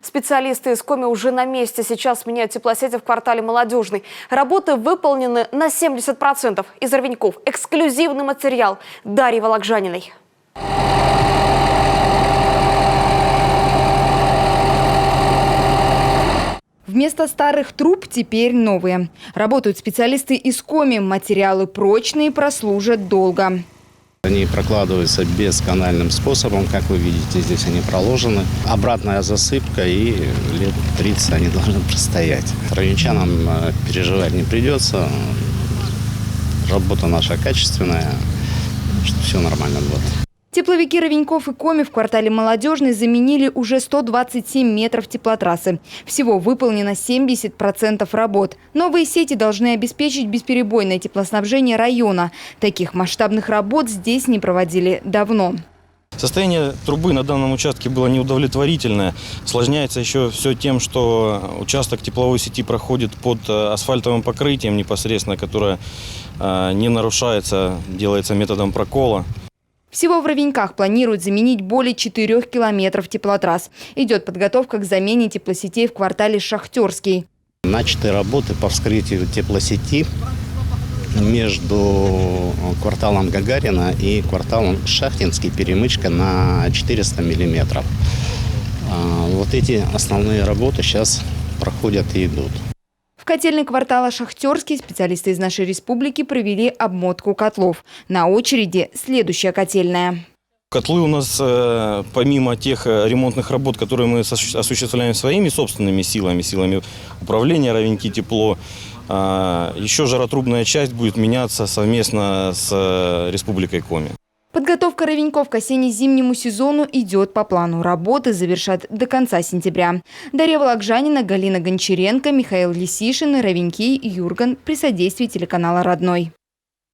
Специалисты из Коми уже на месте. Сейчас меняют теплосети в квартале Молодежный. Работы выполнены на 70%. Из Ровеньков эксклюзивный материал Дарьи Вологжаниной. Вместо старых труб теперь новые. Работают специалисты из Коми. Материалы прочные, прослужат долго. Они прокладываются бесканальным способом. Как вы видите, здесь они проложены. Обратная засыпка, и лет 30 они должны простоять. Ровенчанам переживать не придется. Работа наша качественная, что все нормально будет. Тепловики Ровеньков и Коми в квартале Молодежный заменили уже 127 метров теплотрассы. Всего выполнено 70% работ. Новые сети должны обеспечить бесперебойное теплоснабжение района. Таких масштабных работ здесь не проводили давно. Состояние трубы на данном участке было неудовлетворительное. Осложняется еще все тем, что участок тепловой сети проходит под асфальтовым покрытием непосредственно, которое не нарушается, делается методом прокола. Всего в Ровеньках планируют заменить более 4 километров теплотрасс. Идет подготовка к замене теплосетей в квартале Шахтерский. Начаты работы по вскрытию теплосети между кварталом Гагарина и кварталом Шахтинский, перемычка на 400 миллиметров. Вот эти основные работы сейчас проходят и идут. В котельной квартала Шахтерский специалисты из нашей республики провели обмотку котлов. На очереди следующая котельная. Котлы у нас, помимо тех ремонтных работ, которые мы осуществляем своими собственными силами управления Ровеньки тепло, еще жаротрубная часть будет меняться совместно с Республикой Коми. Подготовка Ровеньков к осенне-зимнему сезону идет по плану. Работы завершат до конца сентября. Дарья Вологжанина, Галина Гончаренко, Михаил Лисишин, Ровеньки, Юрган при содействии телеканала «Родной».